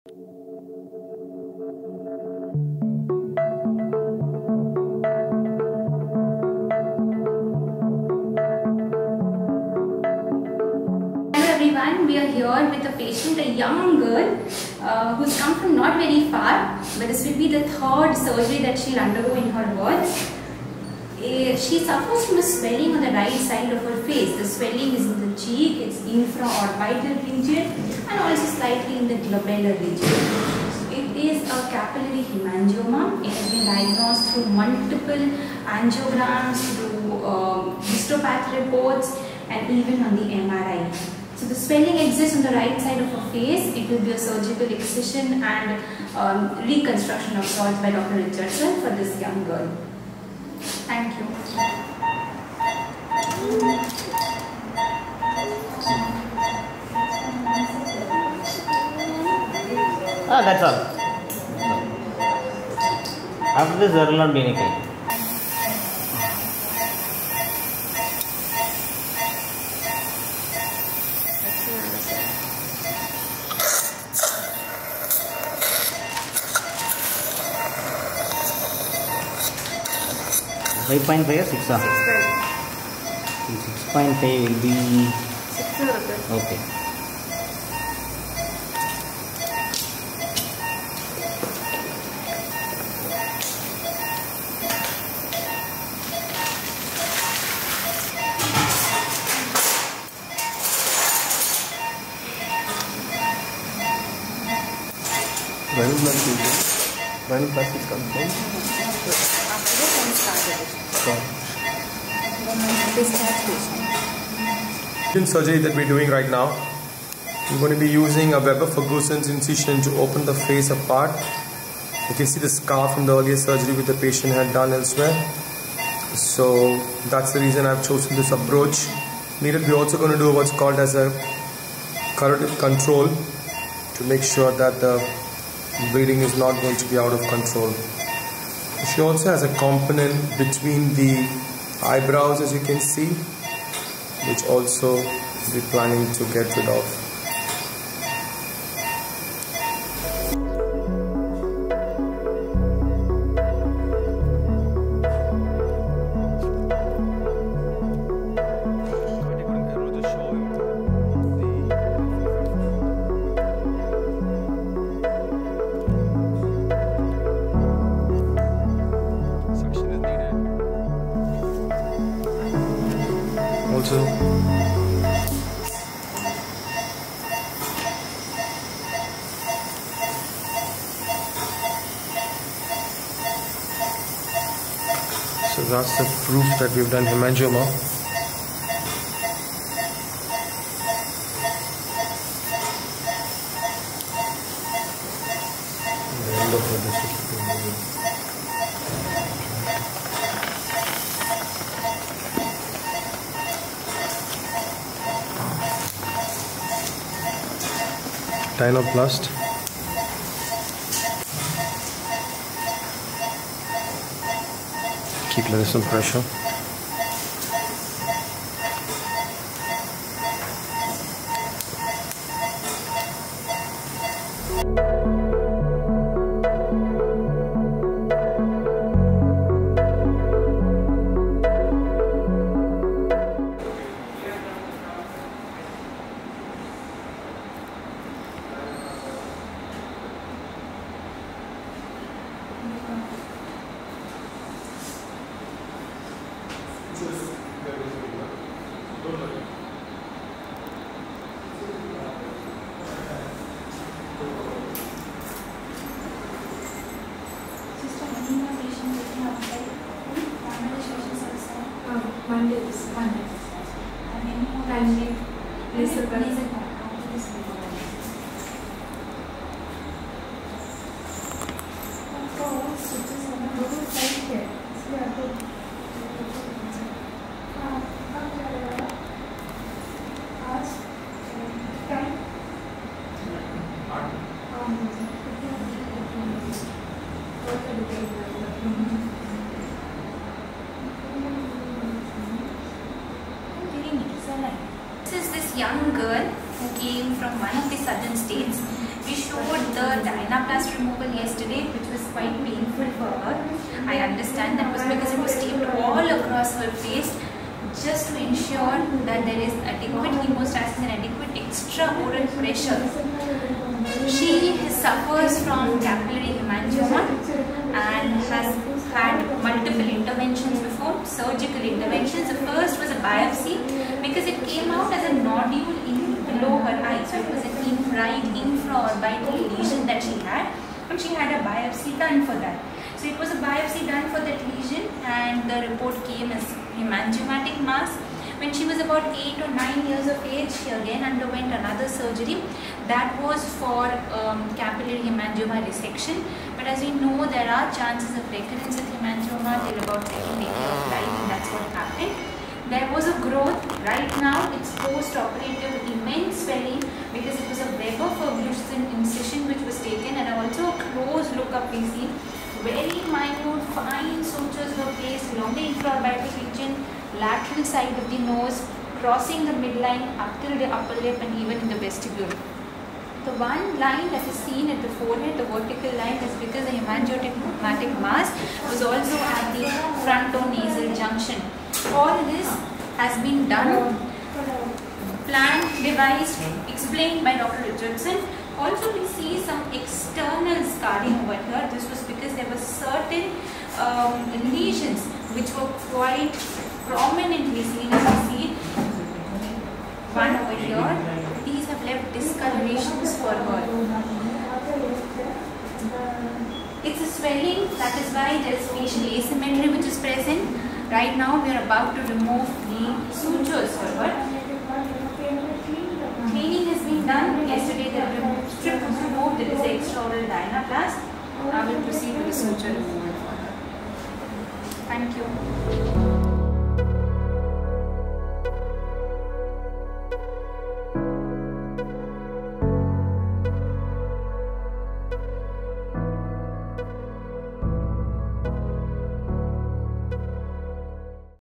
Everyone, we are here with a patient, a young girl who's come from not very far, but this will be the third surgery that she'll undergo in her life. She suffers from a swelling on the right side of her face. The swelling is in the cheek, it's infraorbital region, and also slightly in the glabellar region. It is a capillary hemangioma. It has been diagnosed through multiple angiograms, through histopath reports, and even on the MRI. So the swelling exists on the right side of her face. It will be a surgical excision and reconstruction of sorts by Dr. Richardson for this young girl. Thank you. That's all. After this, there will not be any pain. Five 5.5 or 6? 6.5 will be 6. Okay. When class is confirmed? After this, I'm started. Surgery that we're doing right now. I'm going to be using a Weber-Ferguson's incision to open the face apart. You can see the scar from the earlier surgery which the patient had done elsewhere. So that's the reason I've chosen this approach. We're also going to do what's called as a carotid control to make sure that the bleeding is not going to be out of control. She also has a component between the eyebrows, as you can see, which also we're planning to get rid of. So that's the proof that we've done hemangioma. Tinoplast. Keep letting some pressure. Mondays. This is this young girl who came from one of the southern states. We showed the Dynaplast removal yesterday, which was quite painful for her. I understand that was because it was taped all across her face, just to ensure that there is adequate hemostasis and adequate extraoral pressure. She suffers from capillary hemangioma and has had multiple interventions before, surgical interventions. The first was a biopsy because it came out as a nodule below her eye. So it was an right infraorbital lesion that she had, and she had a biopsy done for that. So it was a biopsy done for that lesion, and the report came as hemangiomatic mass. When she was about 8 or 9 years of age, she again underwent another surgery. That was for capillary hemangioma resection. But as we know, there are chances of recurrence of hemangioma till about second year of life, and that's what happened. There was a growth. Right now, it's post-operative with immense swelling because it was a Weber-Ferguson incision which was taken, and also a close look-up we see. Very minute, fine sutures were placed along the infraorbital region, lateral side of the nose, crossing the midline up till the upper lip and even in the vestibule. The one line that is seen at the forehead, the vertical line, is because the hemangiomatic mass was also at the frontonasal junction. All this has been done, planned, devised, explained by Dr. Richardson. Also, we see some external scarring over here. This was because there were certain lesions which were quite prominently seen, as you see. One over here. These have left discolorations for her. It's a swelling, that is why there is facial asymmetry which is present. Right now, we are about to remove the sutures for her. Cleaning has been done. Yesterday the strip was removed. There is the extraoral Dynaplast. I will proceed with the suture removal for her. Thank you.